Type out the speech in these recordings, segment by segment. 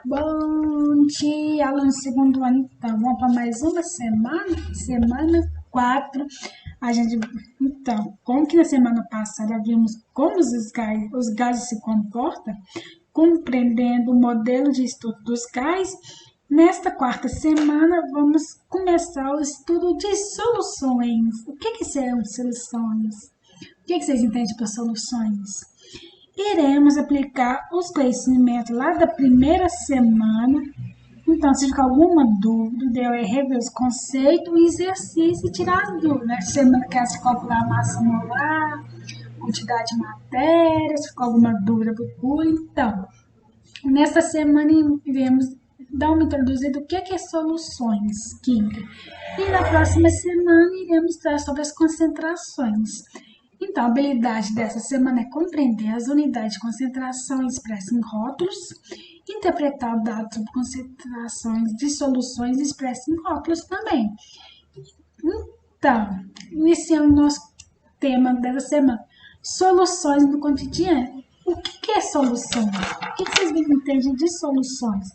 Bom dia, aluno do segundo ano. Então, vamos para mais uma semana 4. Então, como que na semana passada vimos como os gases se comportam, compreendendo o modelo de estudo dos gases, nesta quarta semana vamos começar o estudo de soluções. O que são soluções? O que vocês entendem por soluções? Iremos aplicar os conhecimentos lá da primeira semana. Então, se ficar alguma dúvida, eu rever os conceitos, o exercício e tirar as dúvidas. Né? Semana quer se calcular a massa molar, quantidade de matéria, se ficar alguma dúvida, procure. Então, nesta semana iremos dar uma introduzida do que é soluções químicas. E na próxima semana iremos tratar sobre as concentrações. Então, a habilidade dessa semana é compreender as unidades de concentração expressas em rótulos, interpretar dados sobre concentrações de soluções expressas em rótulos também. Então, iniciando o nosso tema dessa semana, soluções no cotidiano. O que é solução? O que vocês entendem de soluções?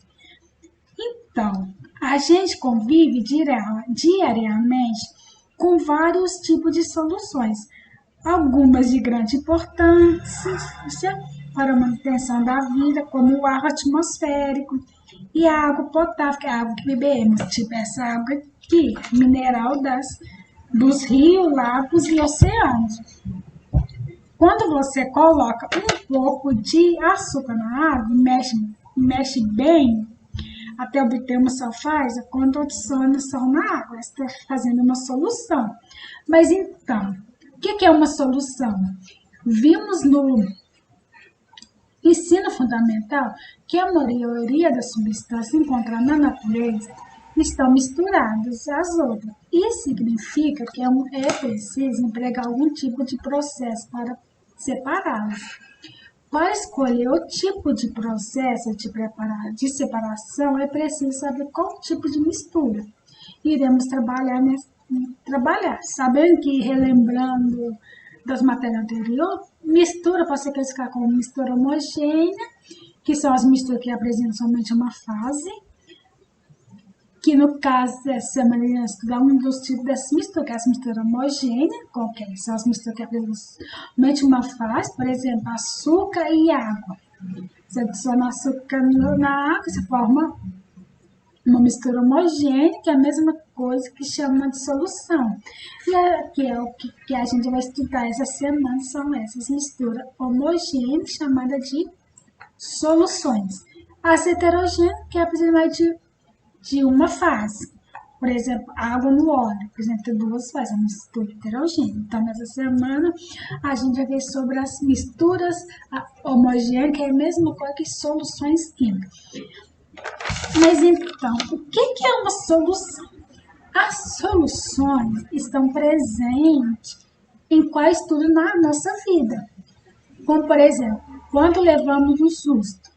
Então, a gente convive diariamente com vários tipos de soluções. Algumas de grande importância para a manutenção da vida, como o ar atmosférico e a água potável, que é a água que bebemos, tipo essa água aqui, mineral dos rios, lagos e oceanos. Quando você coloca um pouco de açúcar na água, mexe bem, até obter uma sulfase, quando adiciona sal na água, está fazendo uma solução. Mas então, o que é uma solução? Vimos no ensino fundamental que a maioria das substâncias encontradas na natureza estão misturadas às outras. Isso significa que é preciso empregar algum tipo de processo para separá-las. Para escolher o tipo de processo de separação, é preciso saber qual tipo de mistura iremos trabalhar, sabendo que, relembrando das matérias anteriores, mistura pode ser classificada como mistura homogênea, que são as misturas que apresentam somente uma fase, que no caso dessa semana iremos estudar um dos tipos dessas misturas, que é as misturas homogêneas, qualquer, são as misturas que apresentam somente uma fase, por exemplo, açúcar e água. Você adiciona açúcar na água, você forma uma mistura homogênea, que é a mesma coisa que chama de solução. Que é o que a gente vai estudar essa semana, são essas misturas homogêneas, chamadas de soluções. As heterogêneas, que apresentam de uma fase. Por exemplo, água no óleo, apresenta duas fases, a mistura heterogênea. Então, nessa semana, a gente vai ver sobre as misturas homogêneas, que é a mesma coisa que soluções químicas. Mas então, o que é uma solução? As soluções estão presentes em quase tudo na nossa vida. Como, por exemplo, quando levamos um susto.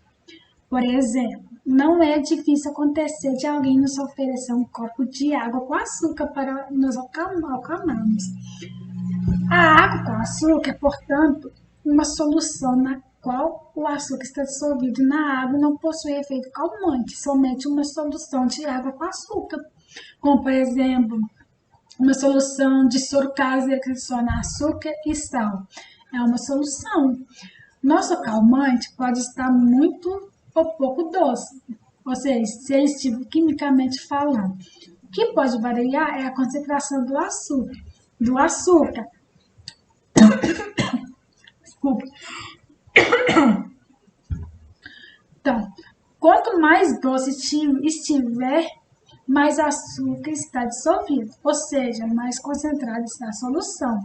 Por exemplo, não é difícil acontecer de alguém nos oferecer um copo de água com açúcar para nos acalmarmos. A água com açúcar é, portanto, uma solução na qual o açúcar está dissolvido na água e não possui efeito calmante, somente uma solução de água com açúcar. Como, por exemplo, uma solução de soro caseiro que adiciona açúcar e sal. É uma solução. Nosso calmante pode estar muito ou pouco doce, ou seja, se ele estiver quimicamente falando. O que pode variar é a concentração do açúcar. Desculpa. Então, quanto mais doce estiver, mais açúcar está dissolvido, ou seja, mais concentrada está a solução.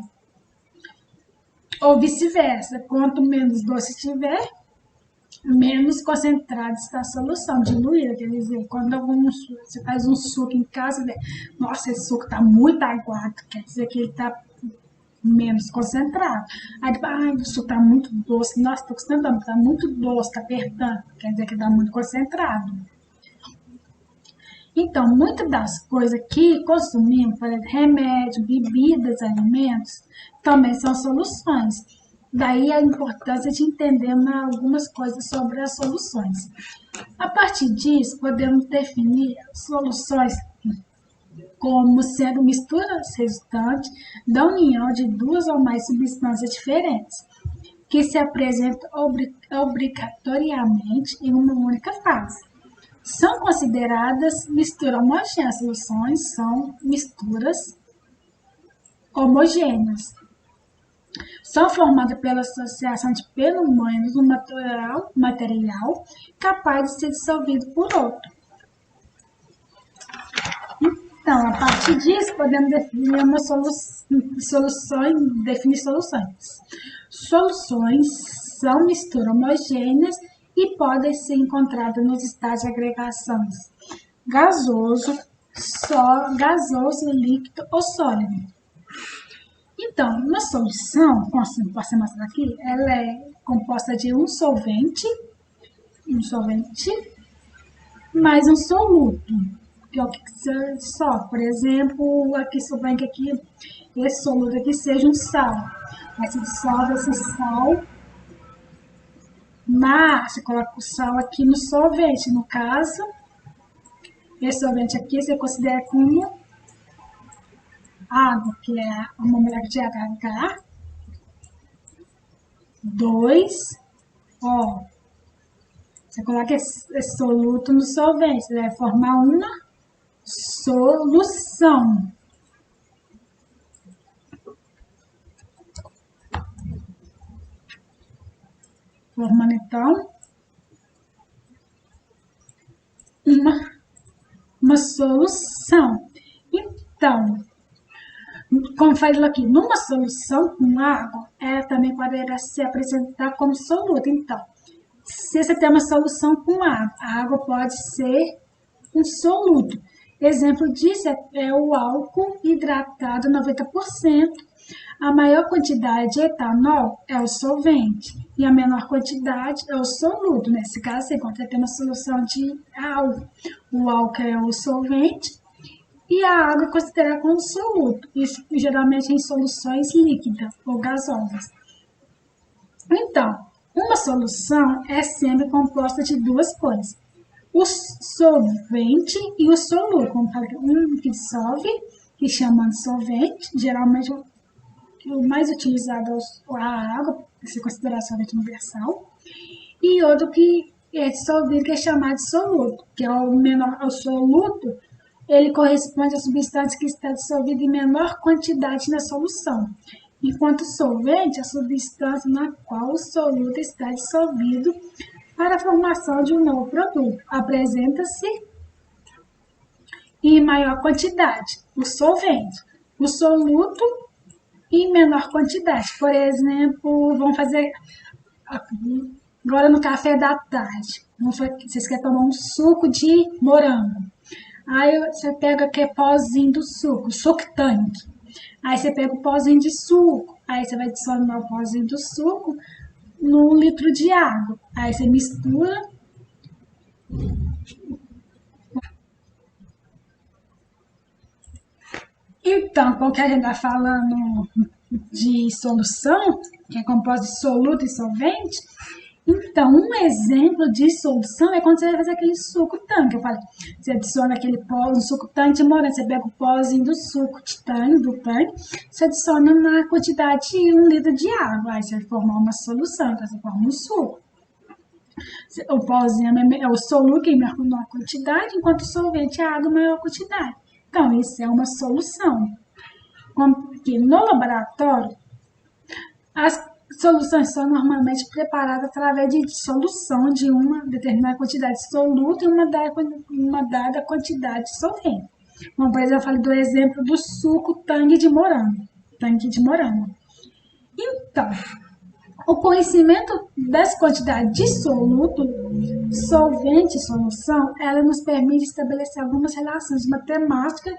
Ou vice-versa, quanto menos doce estiver, menos concentrada está a solução, diluída. Quer dizer, quando você faz um suco em casa, nossa, esse suco está muito aguado, quer dizer que ele está menos concentrado. Aí, o suco está muito doce, nossa, estou gostando, está muito doce, está apertando, quer dizer que está muito concentrado. Então, muitas das coisas que consumimos, por exemplo, remédio, bebidas, alimentos, também são soluções. Daí a importância de entendermos algumas coisas sobre as soluções. A partir disso, podemos definir soluções como sendo misturas resultantes da união de duas ou mais substâncias diferentes, que se apresentam obrigatoriamente em uma única fase. São consideradas misturas homogêneas. Soluções são misturas homogêneas. São formadas pela associação de pelo menos um material capaz de ser dissolvido por outro. Então, a partir disso, podemos definir uma definir soluções. Soluções são misturas homogêneas e podem ser encontradas nos estágios de agregações gasoso, líquido ou sólido. Então, uma solução, como posso mostrar aqui, ela é composta de um solvente mais um soluto, que é o que você dissolve. Por exemplo, aqui suponho que aqui, esse soluto aqui seja um sal. Aí você dissolve esse sal, mas você coloca o sal aqui no solvente. No caso, esse solvente aqui você considera como água, que é uma molécula de H2O. Você coloca esse soluto no solvente, você vai formar uma solução. Formando então uma solução. Então, como falei aqui, numa solução com água, ela também poderá se apresentar como soluto. Então, se você tem uma solução com água, a água pode ser um soluto. Exemplo disso é o álcool hidratado 90%. A maior quantidade de etanol é o solvente e a menor quantidade é o soluto. Nesse caso, você encontra uma solução de álcool. O álcool é o solvente e a água é considerada como soluto. Isso geralmente em soluções líquidas ou gasosas. Então, uma solução é sempre composta de duas coisas: o solvente e o soluto. Como fala, um que dissolve, que chama de solvente, geralmente o mais utilizado é a água, que se considera solvente universal, e outro que é dissolvido, que é chamado de soluto, que é o soluto, ele corresponde à substância que está dissolvida em menor quantidade na solução, enquanto o solvente é a substância na qual o soluto está dissolvido para a formação de um novo produto. Apresenta-se em maior quantidade o solvente, o soluto em menor quantidade. Por exemplo, vamos fazer agora no café da tarde. Vocês querem tomar um suco de morango. Aí você pega aquele pozinho do suco tanque. Aí você pega o pozinho de suco. Aí você vai adicionar o pozinho do suco num litro de água. Aí você mistura. Então, como que a gente está falando de solução, que é composta de soluto e solvente, então um exemplo de solução é quando você vai fazer aquele suco tanque. Eu falei, você adiciona aquele pó, um suco tanque de morango, você pega o pozinho do suco de tanque, você adiciona na quantidade de 1 litro de água, aí você vai formar uma solução, então você forma um suco. O pozinho é o soluto em menor quantidade, enquanto o solvente é a água em maior quantidade. Então, isso é uma solução. Porque no laboratório, as soluções são normalmente preparadas através de dissolução de uma determinada quantidade de soluto e uma dada quantidade de solvente. Como, por exemplo, eu falei do exemplo do suco tangue de morango. Então, o conhecimento das quantidades de soluto, solvente e solução, ela nos permite estabelecer algumas relações matemáticas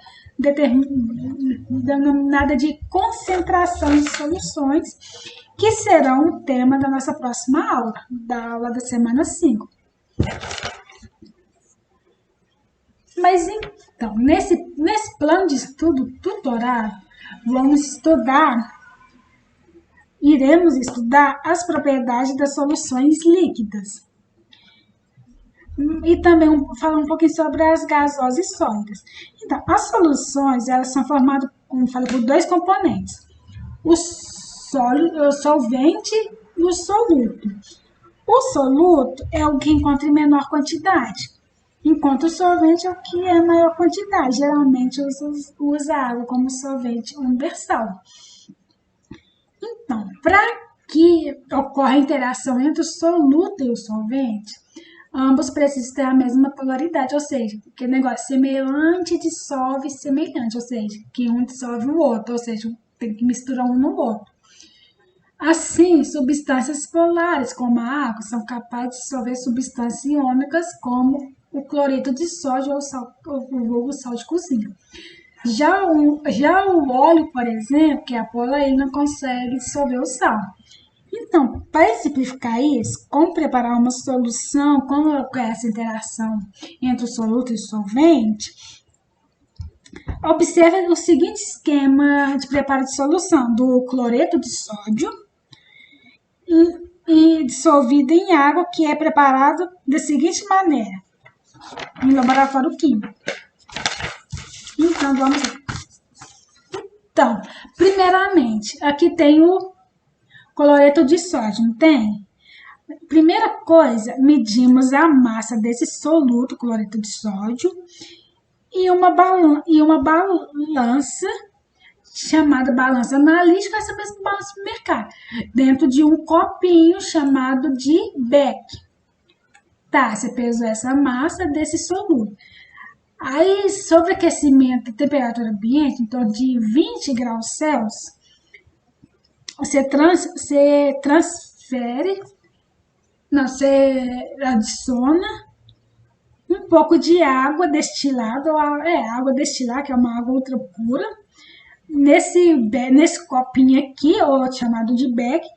denominadas de concentração de soluções, que serão o tema da nossa próxima aula, da aula da semana 5. Mas então, nesse plano de estudo tutorado, vamos estudar iremos estudar as propriedades das soluções líquidas. E também falar um pouquinho sobre as gasosas e sólidas. Então, as soluções, elas são formadas, como falei, por dois componentes. O solvente e o soluto. O soluto é o que encontra em menor quantidade, enquanto o solvente é o que é maior quantidade. Geralmente usa água como solvente universal. Então, para que ocorra a interação entre o soluto e o solvente, ambos precisam ter a mesma polaridade, ou seja, que negócio semelhante dissolve semelhante, ou seja, que um dissolve o outro, ou seja, tem que misturar um no outro. Assim, substâncias polares, como a água, são capazes de dissolver substâncias iônicas, como o cloreto de sódio ou o sal de cozinha. Já o óleo, por exemplo, que é a pola, ele não consegue dissolver o sal. Então, para simplificar isso, como preparar uma solução, como ocorre essa interação entre o soluto e o solvente, observe o seguinte esquema de preparo de solução do cloreto de sódio e dissolvido em água, que é preparado da seguinte maneira, em laboratório químico. Então, vamos lá. Então, primeiramente, aqui tem o cloreto de sódio, não tem? Primeira coisa, medimos a massa desse soluto, cloreto de sódio, e uma balança chamada balança analítica, essa mesma balança do mercado, dentro de um copinho chamado de Beck. Tá, você pesou essa massa desse soluto. Aí, sobre aquecimento e temperatura ambiente, em torno de 20 graus Celsius, você adiciona um pouco de água destilada, água destilada, que é uma água ultra pura, nesse copinho aqui, ou chamado de Beck,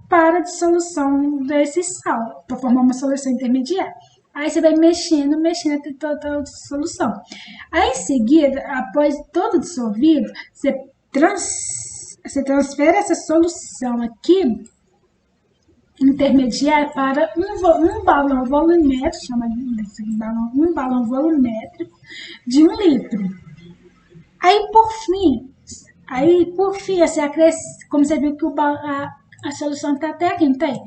para a dissolução desse sal, para formar uma solução intermediária. Aí você vai mexendo até toda a dissolução. Aí, em seguida, após todo dissolvido, você transfere essa solução aqui intermediária para um balão volumétrico, chama desse balão, um balão volumétrico de 1 litro. Aí, por fim, você acresce, como você viu que a solução está até aqui, não tem?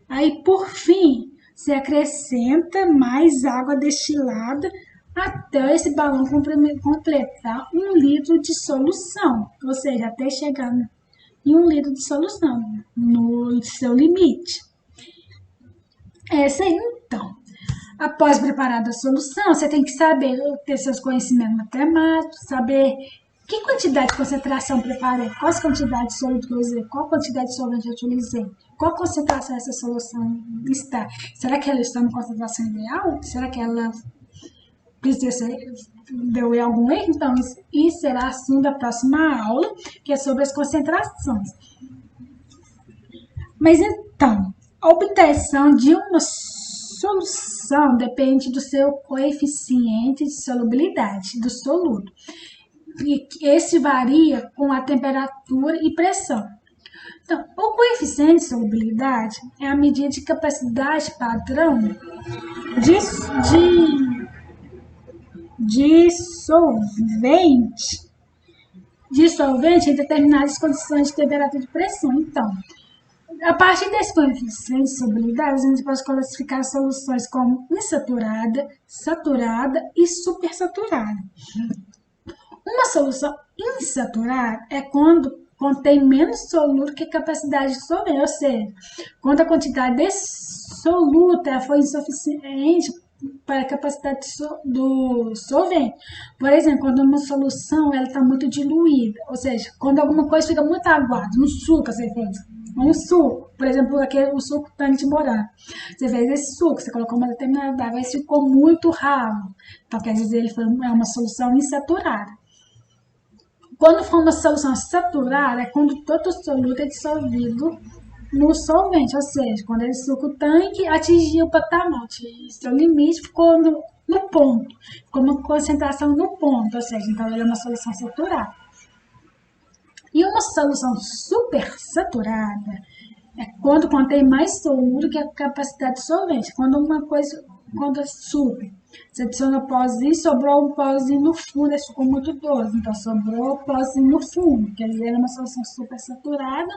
Aí, por fim, você acrescenta mais água destilada até esse balão completar 1 litro de solução, ou seja, até chegar em 1 litro de solução, no seu limite. Essa aí, então. Após preparar a solução, você tem que saber, ter seus conhecimentos matemáticos, saber que quantidade de concentração preparei, qual quantidade de soluto que eu usei, qual quantidade de solvente eu utilizei, qual concentração essa solução está. Será que ela está na concentração ideal? Será que ela deu algum erro? Então, isso será assunto da próxima aula, que é sobre as concentrações. Mas então, a obtenção de uma solução depende do seu coeficiente de solubilidade do soluto. E esse varia com a temperatura e pressão. Então, o coeficiente de solubilidade é a medida de capacidade padrão de solvente em determinadas condições de temperatura e pressão. Então, a partir desse coeficiente de solubilidade, a gente pode classificar soluções como insaturada, saturada e supersaturada. Uma solução insaturada é quando contém menos soluto que capacidade de solvente, ou seja, quando a quantidade de soluto foi insuficiente para a capacidade do solvente. Por exemplo, quando uma solução está muito diluída, ou seja, quando alguma coisa fica muito aguada, no suco você fez, um suco, por exemplo, o suco tangue de morango. Você fez esse suco, você colocou uma determinada água, mas ficou muito ralo. Então, quer dizer, é uma solução insaturada. Quando for uma solução saturada, é quando todo o soluto é dissolvido no solvente, ou seja, quando esse suco tanque atingiu o patamar, seu limite, ficou no ponto, ficou uma concentração no ponto, ou seja, então ele é uma solução saturada. E uma solução supersaturada é quando contém mais soluto que a capacidade de solvente. Quando é super, você adiciona pozinho, sobrou um pozinho no fundo, aí ficou muito doce. Então, sobrou pozinho no fundo, quer dizer, é uma solução supersaturada.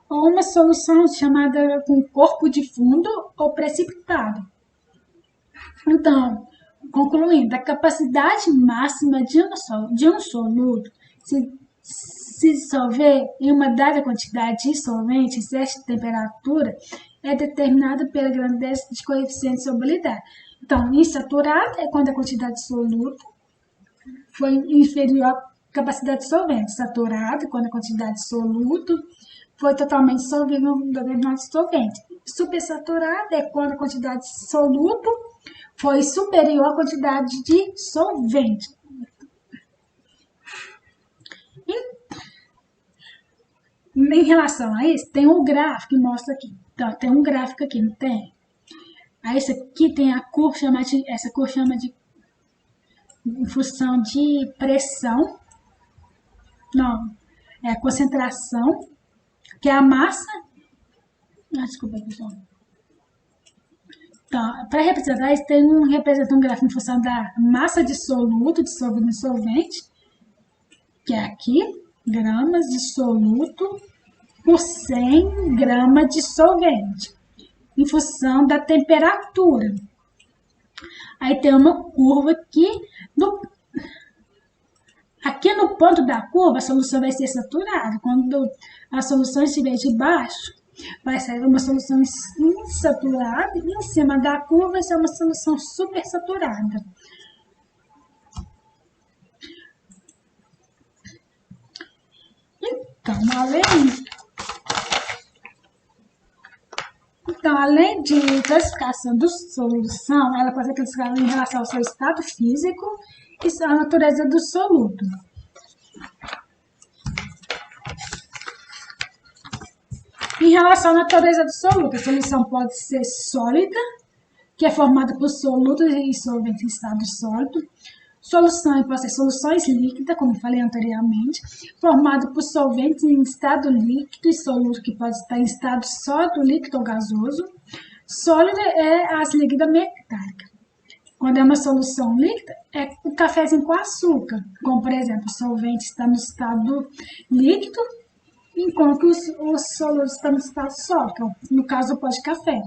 Ou uma solução chamada com corpo de fundo ou precipitado. Então, concluindo, a capacidade máxima de um soluto se dissolver em uma dada quantidade de solvente em certa temperatura é determinada pela grandeza de coeficiente de solubilidade. Então, insaturado é quando a quantidade de soluto foi inferior à capacidade de solvente. Saturado, quando a quantidade de soluto foi totalmente dissolvível em determinado solvente. Supersaturado é quando a quantidade de soluto foi superior à quantidade de solvente. Em relação a isso, tem um gráfico que mostra aqui. Então, tem um gráfico aqui, não tem? Aí, esse aqui tem a curva, essa curva chama de em função de pressão. Não, é a concentração, que é a massa. Desculpa, pessoal. Então, para representar isso, representa um gráfico em função da massa de soluto, dissolvido em solvente, que é aqui, gramas de soluto por 100 gramas de solvente, em função da temperatura. Aí tem uma curva aqui, aqui no ponto da curva a solução vai ser saturada. Quando a solução estiver de baixo, vai ser uma solução insaturada e em cima da curva vai ser uma solução supersaturada. Além de classificação da solução, ela pode ser classificada em relação ao seu estado físico e à natureza do soluto. Em relação à natureza do soluto, a solução pode ser sólida, que é formada por solutos e solventes em estado sólido. Solução pode ser soluções líquidas, como falei anteriormente, formado por solventes em estado líquido e soluto que pode estar em estado sólido, líquido ou gasoso. Sólida é as líquidas metálicas. Quando é uma solução líquida, é o cafezinho com açúcar, como por exemplo, o solvente está no estado líquido, enquanto os solutos estão no estado sólido, no caso do pó de café.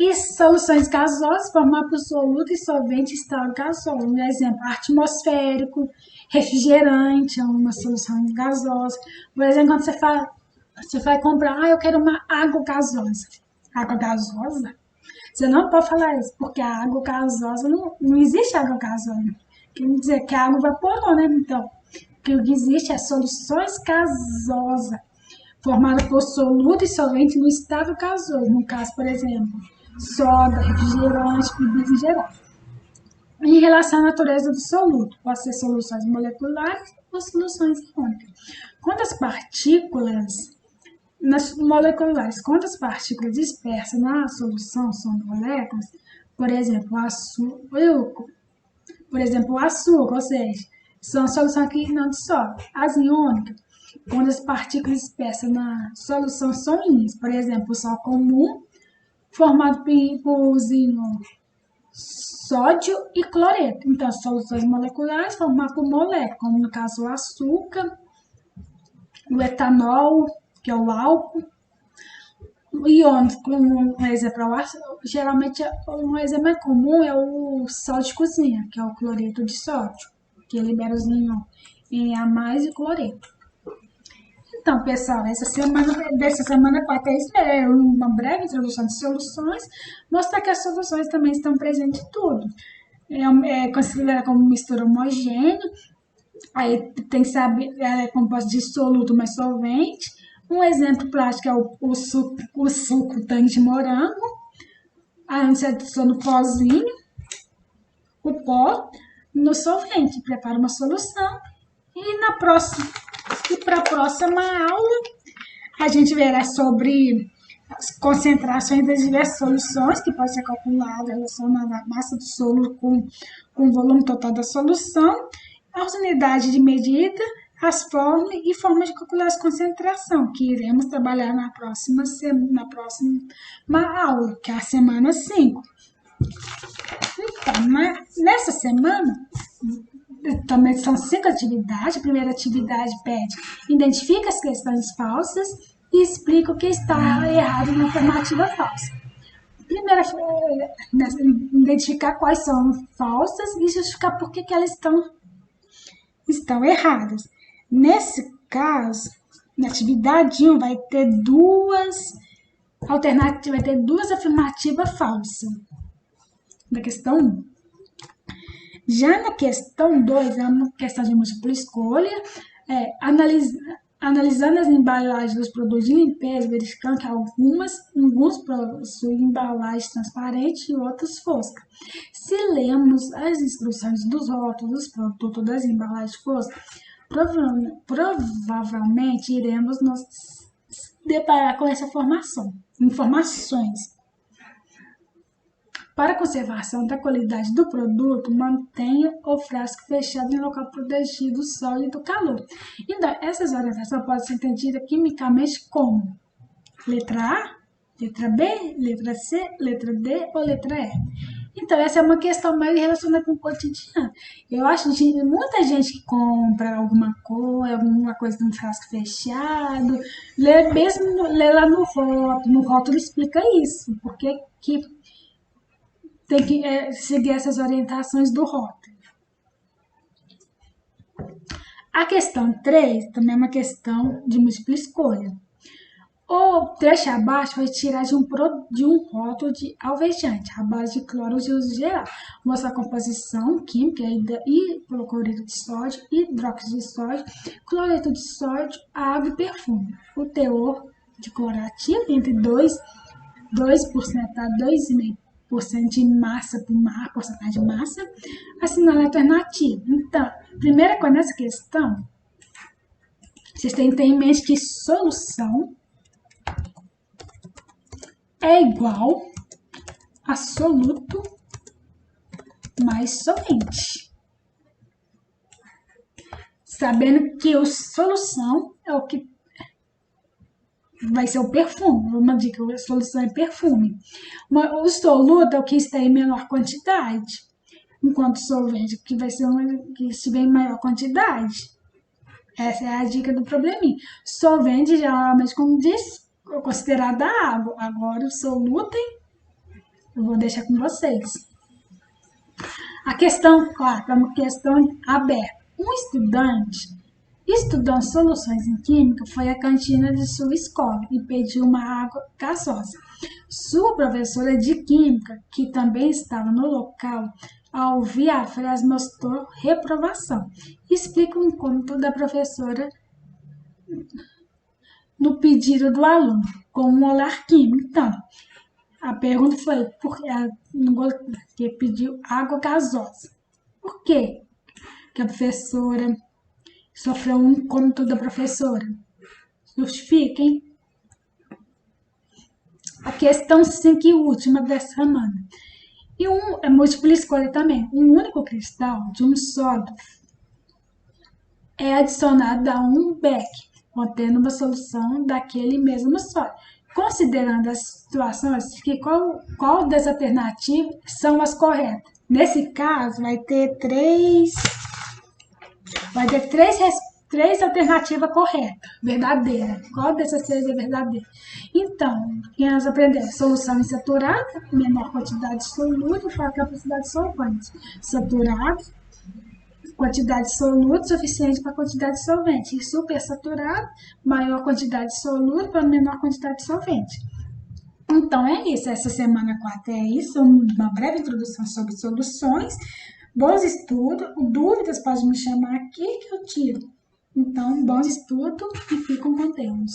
E soluções gasosas formadas por soluto e solvente em estado gasoso. Um exemplo, atmosférico, refrigerante, é uma solução gasosa. Por exemplo, quando você vai comprar, eu quero uma água gasosa. Água gasosa? Você não pode falar isso, porque a água gasosa, não existe água gasosa. Quer dizer que a água evaporou, né? Então, o que existe é soluções gasosas, formadas por soluto e solvente no estado gasoso. No caso, por exemplo, soda, refrigerante, bebidas em geral. Em relação à natureza do soluto, pode ser soluções moleculares ou soluções iônicas. Quando as partículas moleculares, quando as partículas dispersas na solução são moléculas, por exemplo, o açúcar, ou seja, são soluções que não dissolvem. As iônicas, quando as partículas dispersas na solução são íons, por exemplo, o sal comum, formado por sódio e cloreto. Então, soluções moleculares formadas por moléculas, como no caso o açúcar, o etanol, que é o álcool, íons, como um exemplo, geralmente um exemplo mais comum é o sal de cozinha, que é o cloreto de sódio, que libera os íons Na e cloreto. Então, pessoal, dessa semana 4 é uma breve introdução de soluções, mostra que as soluções também estão presentes em tudo. É considerada como mistura homogênea, aí tem que saber, ela é composta de soluto mais solvente. Um exemplo prático é o suco tangue de morango. Aí você adiciona o pozinho, o pó, no solvente, prepara uma solução e para a próxima aula a gente verá sobre as concentrações das diversas soluções que podem ser calculadas relacionadas à massa do soluto com o volume total da solução. as unidades de medida, as formas e formas de calcular a concentração, que iremos trabalhar na próxima aula, que é a semana 5. Então, nessa semana, também são 5 atividades. A primeira atividade pede: identifica as questões falsas e explica o que está errado na afirmativa falsa. Primeiro, identificar quais são falsas e justificar por que elas estão erradas. Nesse caso, na atividade 1, vai ter duas alternativas, vai ter duas afirmativas falsas. Da questão 1. Já na questão 2, é uma questão de múltipla escolha, analisando as embalagens dos produtos de limpeza, verificando que alguns possuem embalagem transparente e outros fosca. Se lemos as instruções dos rótulos dos produtos das embalagens fosca, provavelmente iremos nos deparar com essa informações. Para a conservação da qualidade do produto, mantenha o frasco fechado em local protegido do sol e do calor. Então, essas orientações podem ser entendidas quimicamente como letra A, letra B, letra C, letra D ou letra E. Então, essa é uma questão mais relacionada com o cotidiano. Eu acho que muita gente que compra alguma coisa num frasco fechado, lê lá no rótulo explica isso, porque que tem que seguir essas orientações do rótulo. A questão 3 também é uma questão de múltipla escolha. O trecho abaixo vai tirar de um rótulo de alvejante, à base de cloro de uso geral. Mostra a composição química e cloreto de sódio, hidróxido de sódio, cloreto de sódio, água e perfume. O teor de cloro ativo entre 2% a 2,5% de massa por mar, porcentagem de massa, assinala a alternativa. Então, primeira coisa nessa questão, vocês têm que ter em mente que solução é igual a soluto mais solvente. Sabendo que a solução é o que vai ser o perfume. Uma dica, a solução é perfume. O soluto é o que está em menor quantidade, enquanto o solvente que vai ser que estiver em maior quantidade. Essa é a dica do probleminha. Solvente, geralmente, como disse, é considerada água. Agora, o soluto, eu vou deixar com vocês. A questão 4 é uma questão aberta. Um estudante estudando soluções em química foi à cantina de sua escola e pediu uma água gasosa. Sua professora de química, que também estava no local, ao ouvir a frase, mostrou reprovação. Explica o incômodo da professora no pedido do aluno, com um olhar químico. Então, a pergunta foi porque pediu água gasosa. Por quê que a professora sofreu um incômodo da professora? Justifiquem. A questão 5 e última dessa semana. E é múltipla escolha também. Um único cristal de um sólido é adicionado a um beck, contendo uma solução daquele mesmo sólido. Considerando as situações, qual das alternativas são as corretas? Nesse caso, vai ter três alternativas corretas, verdadeiras. Qual dessas três é verdadeira? Então, quem nós aprendemos? Solução insaturada, menor quantidade de solúvel para a capacidade de solvente. Saturado, quantidade de solúvel suficiente para a quantidade de solvente. E supersaturado, maior quantidade de solúvel para menor quantidade de solvente. Então, é isso. Essa semana 4 é isso. Uma breve introdução sobre soluções. Bons estudos. Dúvidas, pode me chamar aqui que eu tiro. Então, bons estudos e fiquem com Deus.